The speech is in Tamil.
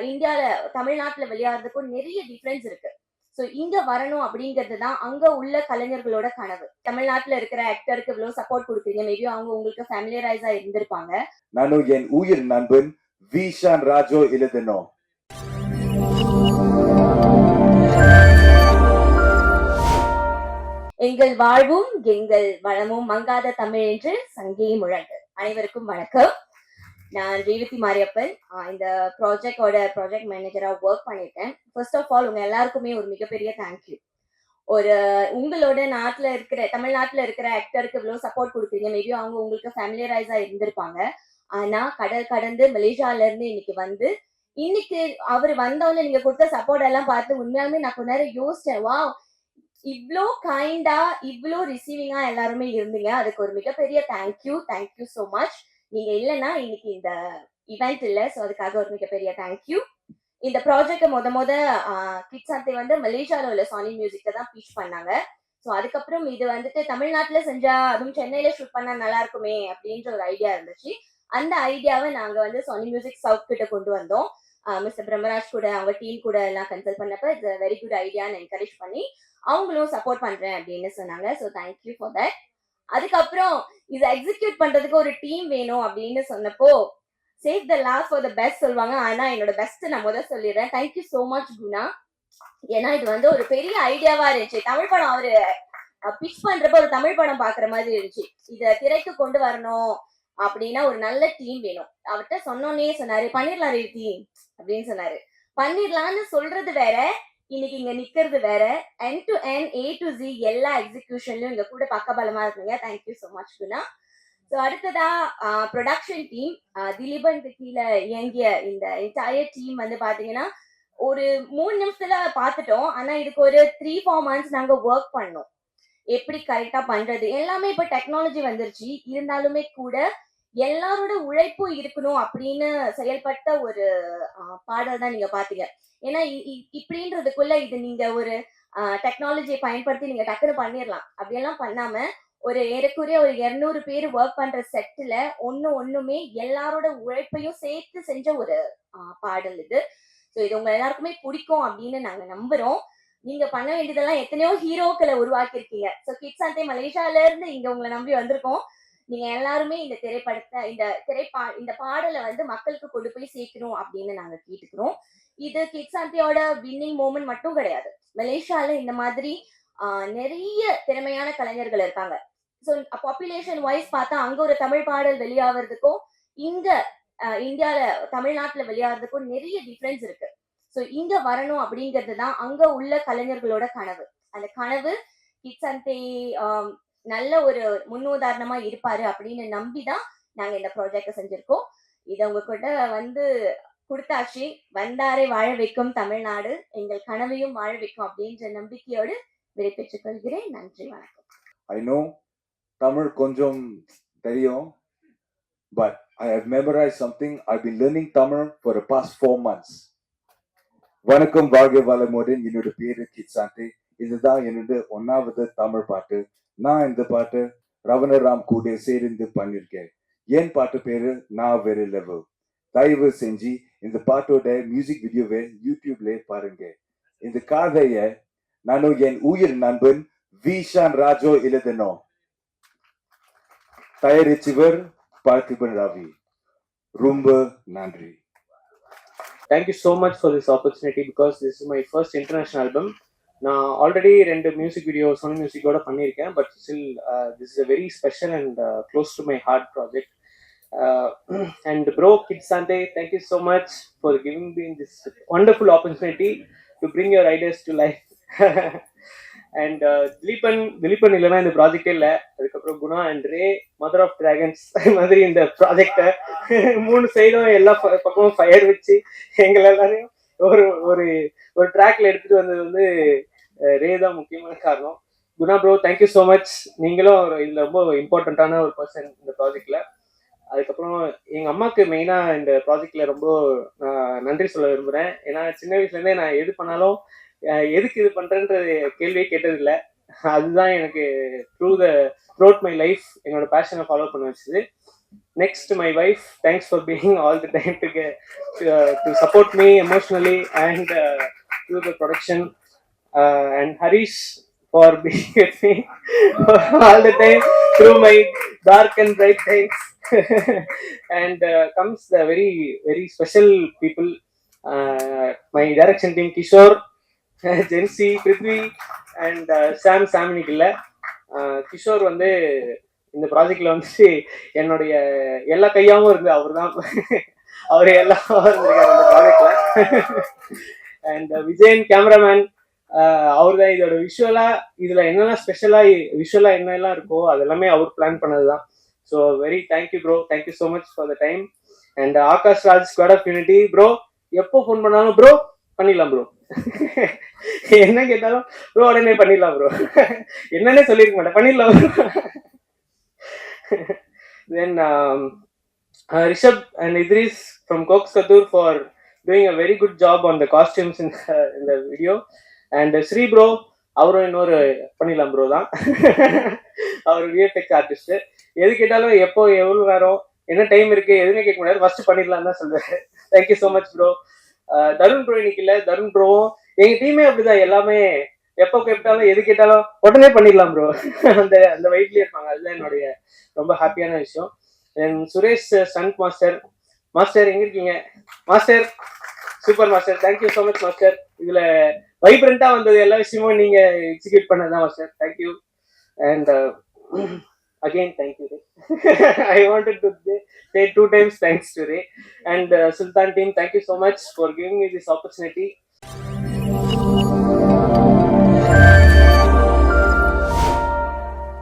இந்தியால தமிழ்நாட்டுல வெளியாகிறதுக்கும் நிறைய டிஃபரன்ஸ் இருக்கு. ஸோ இங்க வரணும் அப்படிங்கிறது தான் அங்க உள்ள கலைஞர்களோட கனவு. தமிழ்நாட்டுல இருக்கிற ஆக்டருக்கு இவ்வளவு சப்போர்ட் கொடுக்குறீங்க, மேபி அவங்க உங்களுக்கு ஃபேமிலியரைஸா இருந்திருப்பாங்க. நானும் என் உயிர் நண்பன் விஷான் ராஜோ எழுதணும். எங்கள் வாழ்வும் எங்கள் வளமும் மங்காத தமிழ் என்று சங்கே முழங்கு. அனைவருக்கும் வணக்கம். நான் ரேவதி மாரியப்பன். இந்த ப்ராஜெக்ட் மேனேஜரா ஒர்க் பண்ணியிருக்கேன். ஃபர்ஸ்ட் ஆஃப் ஆல் உங்க எல்லாருக்குமே ஒரு மிகப்பெரிய தேங்க்யூ. ஒரு உங்களோட தமிழ்நாட்டுல இருக்கிற ஆக்டருக்கு இவ்வளவு சப்போர்ட் கொடுக்குறீங்க, மேபி அவங்க உங்களுக்கு ஃபேமிலியரைஸா இருந்திருப்பாங்க. ஆனா கடல் கடந்து மலேசியால இருந்து இன்னைக்கு அவர் வந்தவொடனே நீங்க கொடுத்த சப்போர்ட் எல்லாம் பார்த்து உண்மையாலுமே நான் கொஞ்ச நேரம் யோசிச்சேன். வா, இவ்ளோ கைண்டா, இவ்ளோ ரிசீவிங்கா எல்லாருமே இருந்தீங்க. அதுக்கு ஒரு மிகப்பெரிய தேங்க்யூ சோ மச். நீங்க இல்லைன்னா இன்னைக்கு இந்த இவெண்ட் இல்ல. ஸோ அதுக்காக ஒரு மிகப்பெரிய தேங்க்யூ. இந்த ப்ராஜெக்ட் கிட்ஸ் சந்தை மலேசியால உள்ள சானி மியூசிக்ல தான் பீச் பண்ணாங்க. ஸோ அதுக்கப்புறம் இது தமிழ்நாட்டுல செஞ்சா, அதுவும் சென்னையில ஷூட் பண்ணா நல்லா இருக்குமே அப்படின்ற ஒரு ஐடியா இருந்துச்சு. அந்த ஐடியாவை நாங்க சானி மியூசிக் சவுத் கிட்ட கொண்டு வந்தோம். மிஸ்டர் பிரம்மராஜ் கூட அவங்க டீம் கூட எல்லாம் கன்சல்ட் பண்ணப்ப இட்ஸ் வெரி குட் ஐடியான்னு என்கரேஜ் பண்ணி அவங்களும் சப்போர்ட் பண்றேன் அப்படின்னு சொன்னாங்க. So thank you for that. அதுக்கப்புறம் இதை எக்ஸிக்யூட் பண்றதுக்கு ஒரு டீம் வேணும் அப்படின்னு சொன்னப்போ, save the last for the best சொல்லுவாங்க. ஆனா என்னோட பெஸ்ட் நான் முதல்ல சொல்லிடுறேன். Thank you so much Guna. ஏன்னா இது ஒரு பெரிய ஐடியாவா இருந்துச்சு. தமிழ் படம் அவரு பிச் பண்றப்ப ஒரு தமிழ் படம் பாக்குற மாதிரி இருந்துச்சு. இத திரைக்கு கொண்டு வரணும் அப்படின்னா ஒரு நல்ல டீம் வேணும். அவர்கிட்ட சொன்னோன்னே சொன்னாரு, பண்ணிடலாம் ரேவதி அப்படின்னு சொன்னாரு. பண்ணிடலாம்னு சொல்றது வேற, இன்னைக்கு இங்க நிக்கிறது வேற. End to end, A to Z எல்லா எக்ஸிகியூஷன்லயும் இங்க கூட பக்கபலமா இருக்கீங்க. Thank you so much Guna. So அடுத்ததா ப்ரொடக்ஷன் டீம், திலீபனுக்கு கீழே இயங்கிய இந்த என்டையர் டீம் பாத்தீங்கன்னா ஒரு 3 நிமிஷத்துல பார்த்துட்டோம். ஆனா இதுக்கு ஒரு 3-4 months நாங்க ஒர்க் பண்ணோம். எப்படி கரெக்டா பண்றது எல்லாமே. இப்ப டெக்னாலஜி வந்துருச்சு, இருந்தாலுமே கூட எல்லாரோட உழைப்பும் இருக்கணும் அப்படின்னு செயல்பட்ட ஒரு பாடல் தான் நீங்க பாத்தீங்க. ஏன்னா இப்படின்றதுக்குள்ள இது நீங்க ஒரு டெக்னாலஜியை பயன்படுத்தி நீங்க டக்குனு பண்ணிடலாம். அப்படியெல்லாம் பண்ணாம ஒரு ஏறக்குறைய ஒரு 200 பேர் ஒர்க் பண்ற செட்ல ஒண்ணுமே எல்லாரோட உழைப்பையும் சேர்த்து செஞ்ச ஒரு பாடல் இது. ஸோ இது உங்க எல்லாருக்குமே பிடிக்கும் அப்படின்னு நாங்க நம்புறோம். நீங்க பண்ண வேண்டியதெல்லாம் எத்தனையோ ஹீரோக்களை உருவாக்கி இருக்கீங்க. ஸோ கிட்ஸ் சந்தை மலேசியால இருந்து இங்க உங்களை நம்பி வந்திருக்கோம். நீங்க எல்லாருமே இந்த பாடலை மக்களுக்கு கொண்டு போய் சேர்க்கணும் அப்படின்னு நாங்க கேட்டுக்கிறோம். இது கிட்ஸ் சந்தையோட வின்னிங் மூமெண்ட் மட்டும் கிடையாது. மலேசியால இந்த மாதிரி நிறைய திறமையான கலைஞர்கள் இருக்காங்க. ஸோ பாப்புலேஷன் வைஸ் பார்த்தா அங்க ஒரு தமிழ் பாடல் வெளியாகிறதுக்கும் இங்க இந்தியால தமிழ்நாட்டுல வெளியாகிறதுக்கும் நிறைய டிஃபரன்ஸ் இருக்கு. ஸோ இங்க வரணும் அப்படிங்கிறது தான் அங்க உள்ள கலைஞர்களோட கனவு. அந்த கனவு கிட்ஸ் சந்தை நல்ல ஒரு முன்னுதாரணமா இருப்பாரு அப்படின்னு நம்பிதான் நாங்க இந்த ப்ராஜெக்ட் செஞ்சிருக்கோம். இதை உங்ககிட்ட கொடுத்தாச்சு. வந்தாரை வாழ வைக்கும் தமிழ்நாடு, எங்கள் கனவையும் வாழ வைக்கும் அப்படின்ற நம்பிக்கையோடு விடைபெற்றுக் கொள்கிறேன். நன்றி, வணக்கம். I know Tamil கொஞ்சம் தெரியும், but I have memorized something. I've been learning Tamil for the past 4 months. வணக்கம், வாழ்க வளமுடன். என்னோட பேரு கிட்சாந்தி. இதுதான் என்னோட 1வது தமிழ் பாட்டு. நான் இந்த பாட்டு ரவணராம் கூட சேர்ந்து பண்ணிருக்கேன். என் பாட்டு பேரு நான் வேற லெவல். தயவு செஞ்சு இந்த பாட்டோட மியூசிக் வீடியோவை யூடியூப்ல பாருங்க. இந்த கதைய நானும் என் உயிர் நண்பன் விஷான் ராஜோ எழுதணும். தயாரிச்சவர் பார்த்திபன் ராவி. ரொம்ப நன்றி. Thank you so much for this opportunity because this is my first international album. நான் ஆல்ரெடி 2 மியூசிக் வீடியோ சோனி மியூசிக்கோட பண்ணியிருக்கேன். But still this is a very special and close to my heart project. And bro, Kids Sante, thank you so much for giving me this wonderful opportunity to bring your ideas to life. And Dhileepan இல்லைன்னா இந்த ப்ராஜெக்டே இல்லை. அதுக்கப்புறம் Guna and Ray, mother of dragons மாதிரி இந்த ப்ராஜெக்டை 3 சைடும் எல்லா பக்கமும் ஃபயர் வச்சு எங்களை எல்லாரையும் ஒரு ஒரு ட்ராக்ல எடுத்துட்டு வந்தது ரே தான் முக்கியமான காரணம். Guna bro, thank you so much. நீங்களும் இதுல ரொம்ப இம்பார்ட்டண்ட்டான ஒரு பர்சன் இந்த ப்ராஜெக்ட்ல. அதுக்கப்புறம் எங்க அம்மாவுக்கு மெயினா இந்த ப்ராஜெக்ட்ல ரொம்ப நன்றி சொல்ல விரும்புறேன். ஏன்னா சின்ன வயசுல இருந்தே நான் எது பண்ணாலும் எதுக்கு இது பண்றேன்ற கேள்வியே கேட்டது இல்லை. அதுதான் எனக்கு த்ரூ அவுட் மை லைஃப் என்னோட பேஷனை ஃபாலோ பண்ண வச்சது. next my wife, thanks for being all the time to support me emotionally and through the production, and Harish for being with me all the time through my dark and bright times. And comes the very very special people, my direction team Kishore, Jensi, Prithvi, and Sam இன்னைக்கு இல்ல. கிஷோர் வந்து இந்த ப்ராஜெக்ட்ல வந்து என்னுடைய எல்லா கையாவும் இருந்து அவர் தான் அவர் எல்லாம் இருந்திருக்காரு இந்த ப்ராஜெக்ட்ல. அண்ட் விஜயன் கேமராமேன், அவர் தான் இதோட விஷுவலா இதுல என்னெல்லாம் ஸ்பெஷலா விஷுவலா என்னெல்லாம் இருக்கோ அது எல்லாமே அவர் பிளான் பண்ணதுதான். So very thank you bro, thank you so much for the time. And Akash Raj squad of unity bro, எப்போ ஃபோன் பண்ணாலும் ப்ரோ பண்ணிடலாம் ப்ரோ, என்ன கேட்டாலும் ப்ரோ உடனே பண்ணிடலாம் ப்ரோ, என்னன்னே சொல்லியிருக்க மாட்டேன், பண்ணிடலாம் bro. Then Rishabh and Idris from Cox Katur for doing a very good job on the costumes in the video. And Sri bro, அவரும் இன்னொரு பண்ணிடலாம் ப்ரோ தான், அவர் விஎஃப்எக்ஸ் ஆர்டிஸ்ட். எது கேட்டாலும் எப்போ எவ்வளோ நேரம் என்ன டைம் இருக்கு எதுவுமே கேட்க முடியாது, ஃபர்ஸ்ட் பண்ணிடலாம் தான் சொல்லுவேன். Thank you so much bro. Tarun bro இன்னைக்கு இல்லை, தருண் ப்ரோவும் எங்க டீமே அப்படிதான், எல்லாமே எப்போ கேட்டாலும் எது கேட்டாலும் உடனே பண்ணிடலாம் ப்ரோ, அந்த அந்த வெயிட்லயே இருப்பாங்க. அதுதான் என்னுடைய ரொம்ப ஹாப்பியான விஷயம். தென் சுரேஷ் ஸ்டண்ட் மாஸ்டர், மாஸ்டர் எங்க இருக்கீங்க master, super master, thank you so much master. இதுல வைப்ரண்டா வந்தது எல்லா விஷயமும் நீங்க எக்ஸிக்யூட் பண்ணதான் master, thank you. And again thank you Ray. I wanted to say 2 times thanks to Ray and Sultan team, thank you so much for giving me this opportunity.